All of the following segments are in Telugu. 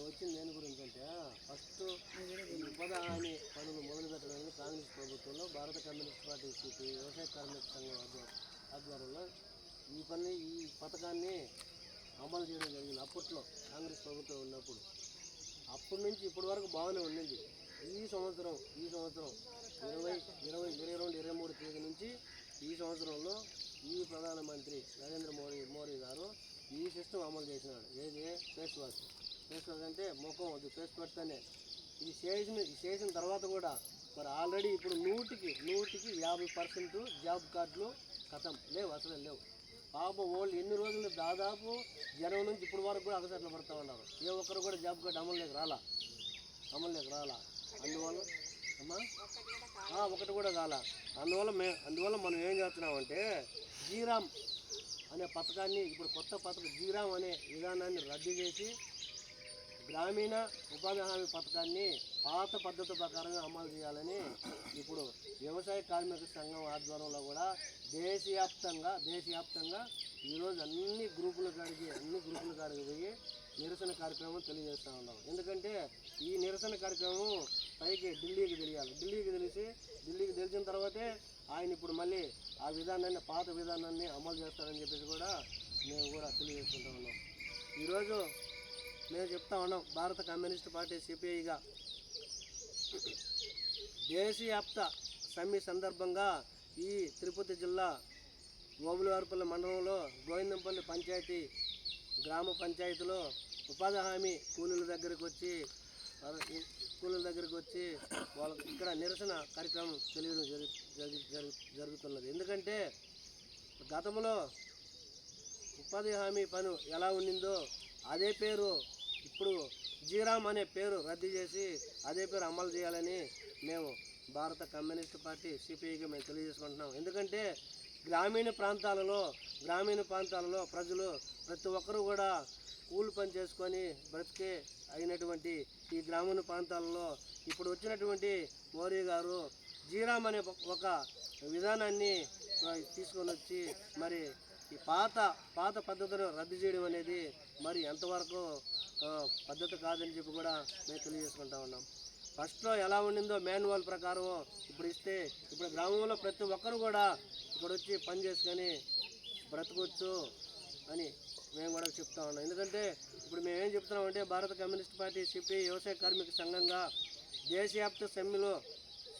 వచ్చింది దేని గురించి అంటే ఫస్ట్ ఉపాధి హామీ పనులు మొదలుపెట్టడానికి కాంగ్రెస్ ప్రభుత్వంలో భారత కమ్యూనిస్ట్ పార్టీ సిపి వ్యవసాయ కార్మిక సంఘం ఆధ్వర్యంలో ఈ పథకాన్ని అమలు చేయడం జరిగింది. అప్పట్లో కాంగ్రెస్ ప్రభుత్వం ఉన్నప్పుడు అప్పటి నుంచి ఇప్పటి వరకు బాగానే ఉండింది. ఈ సంవత్సరం 22-23 తేదీ నుంచి ఈ సంవత్సరంలో ఈ ప్రధానమంత్రి నరేంద్ర మోడీ గారు ఈ సిస్టమ్ అమలు చేసినాడు. ఏది ఫేస్ వాష్ అంటే ముఖం అది ఫేస్ పెడితేనే ఇది చేసిన తర్వాత కూడా మరి ఆల్రెడీ ఇప్పుడు 100కి 50% జాబ్ కార్డులు కథం లేవు, అసలు లేవు. పాపం వాళ్ళు ఎన్ని రోజులు దాదాపు జనం నుంచి ఇప్పటి వరకు కూడా అగసట్లు పడుతూ ఉన్నారు. ఏ ఒక్కరు కూడా జాబ్ కార్డు అమలులోకి రాలా. అందువల్ల ఒకటి కూడా కాల. అందువల్ల మనం ఏం చేస్తున్నామంటే జీరామ్ అనే పథకాన్ని ఇప్పుడు కొత్త పథకం జీరామ్ అనే విధానాన్ని రద్దు చేసి గ్రామీణ ఉపాధి హామీ పథకాన్ని పాత పద్ధతి ప్రకారంగా అమలు చేయాలని ఇప్పుడు వ్యవసాయ కార్మిక సంఘం ఆధ్వర్యంలో కూడా దేశవ్యాప్తంగా ఈరోజు అన్ని గ్రూపుల కాడికి పోయి నిరసన కార్యక్రమం తెలియజేస్తూ ఉన్నాం. ఎందుకంటే ఈ నిరసన కార్యక్రమం పైకి ఢిల్లీకి తెలిసిన తర్వాతే ఆయన ఇప్పుడు మళ్ళీ ఆ విధానాన్ని పాత విధానాన్ని అమలు చేస్తారని చెప్పేసి కూడా మేము కూడా తెలియజేస్తుంటా ఉన్నాం. ఈరోజు మేము చెప్తా ఉన్నాం భారత కమ్యూనిస్ట్ పార్టీ సిపిఐగా దేశవ్యాప్త సమ్మె సందర్భంగా ఈ తిరుపతి జిల్లా ఓబులవారిపల్లి మండలంలో గోవిందంపల్లి పంచాయతీ గ్రామ పంచాయతీలో ఉపాధి హామీ కూలీల దగ్గరికి వచ్చి వాళ్ళకి ఇక్కడ నిరసన కార్యక్రమం తెలియడం జరుగుతున్నది. ఎందుకంటే గతంలో ఉపాధి హామీ పని ఎలా ఉండిందో అదే పేరు ఇప్పుడు జీరామ్ అనే పేరు రద్దు చేసి అదే పేరు అమలు చేయాలని మేము భారత కమ్యూనిస్ట్ పార్టీ సిపిఐగా మేము తెలియజేసుకుంటున్నాం. ఎందుకంటే గ్రామీణ ప్రాంతాలలో ప్రజలు ప్రతి ఒక్కరూ కూడా కూలి పని చేసుకొని బ్రతికే అయినటువంటి ఈ గ్రామీణ ప్రాంతాలలో ఇప్పుడు వచ్చినటువంటి మోడీ గారు జీరామ్ అనే ఒక విధానాన్ని తీసుకొని వచ్చి మరి ఈ పాత పద్ధతులను రద్దు చేయడం అనేది మరి ఎంతవరకు పద్ధతి కాదని చెప్పి కూడా మేము తెలియజేసుకుంటా ఉన్నాం. ఫస్ట్లో ఎలా ఉండిందో మాన్యువల్ ప్రకారం ఇప్పుడు గ్రామంలో ప్రతి ఒక్కరు కూడా ఇక్కడ వచ్చి పని చేసుకొని బ్రతకొచ్చు అని మేము కూడా చెప్తా ఉన్నాం. ఎందుకంటే ఇప్పుడు మేము ఏం చెప్తున్నామంటే భారత కమ్యూనిస్ట్ పార్టీ సిపిఐ వ్యవసాయ కార్మిక సంఘంగా దేశవ్యాప్త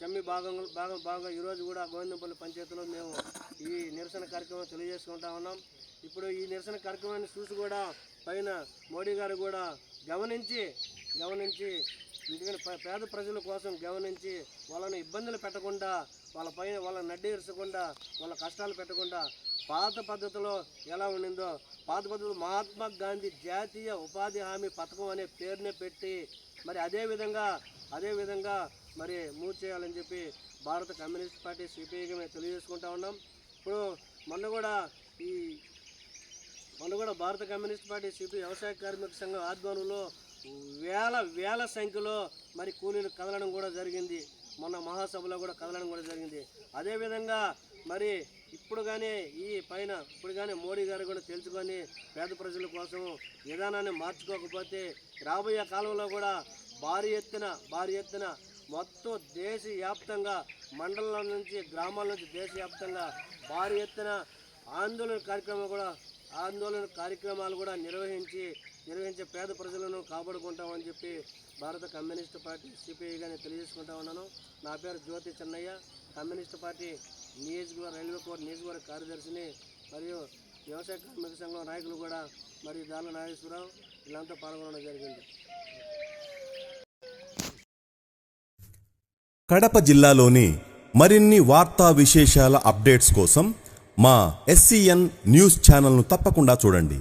సమ్మె భాగంగా ఈరోజు కూడా గోవిందంపల్లి పంచాయతీలో మేము ఈ నిరసన కార్యక్రమం తెలియజేసుకుంటా ఉన్నాం. ఇప్పుడు ఈ నిరసన కార్యక్రమాన్ని చూసి కూడా పైన మోడీ గారు కూడా గమనించి ఎందుకంటే పేద ప్రజల కోసం గమనించి వాళ్ళని ఇబ్బందులు పెట్టకుండా వాళ్ళని నడ్డేర్చకుండా వాళ్ళ కష్టాలు పెట్టకుండా పాత పద్ధతిలో ఎలా ఉండిందో పాత పద్ధతిలో మహాత్మా గాంధీ జాతీయ ఉపాధి హామీ పథకం అనే పేరునే పెట్టి మరి అదే విధంగా మరి మూవ్ చేయాలని చెప్పి భారత కమ్యూనిస్ట్ పార్టీ సిపిఐగా మేము తెలియజేసుకుంటా ఉన్నాం. ఇప్పుడు మొన్న కూడా భారత కమ్యూనిస్ట్ పార్టీ సిపిఐ వ్యవసాయ కార్మిక సంఘం ఆధ్వర్యంలో వేల సంఖ్యలో మరి కూలీలు కదలడం కూడా జరిగింది. మొన్న మహాసభలో కూడా కదలడం కూడా జరిగింది. అదేవిధంగా మరి ఇప్పుడు కానీ మోడీ గారు కూడా తెలుసుకొని పేద ప్రజల కోసం విధానాన్ని మార్చుకోకపోతే రాబోయే కాలంలో కూడా భారీ ఎత్తున మొత్తం దేశవ్యాప్తంగా మండలాల నుంచి గ్రామాల నుంచి దేశవ్యాప్తంగా భారీ ఎత్తున ఆందోళన కార్యక్రమాలు కూడా నిర్వహించే పేద ప్రజలను కాపాడుకుంటామని చెప్పి భారత కమ్యూనిస్ట్ పార్టీ సిపిఐగా నేను తెలియజేసుకుంటా ఉన్నాను. నా పేరు జ్యోతి చెన్నయ్య, కమ్యూనిస్ట్ పార్టీ రైల్వే కోర్ నియోజకవర్గ కార్యదర్శిని. మరియు వ్యవసాయ కార్మిక సంఘం నాయకులు కూడా మరియు దాళ్ళ నాగేశ్వరరావు వీళ్ళంతా పాల్గొనడం జరిగింది. కడప జిల్లాలోని మరిన్ని వార్తా విశేషాల అప్డేట్స్ కోసం మా SCN న్యూస్ ఛానల్ను తప్పకుండా చూడండి.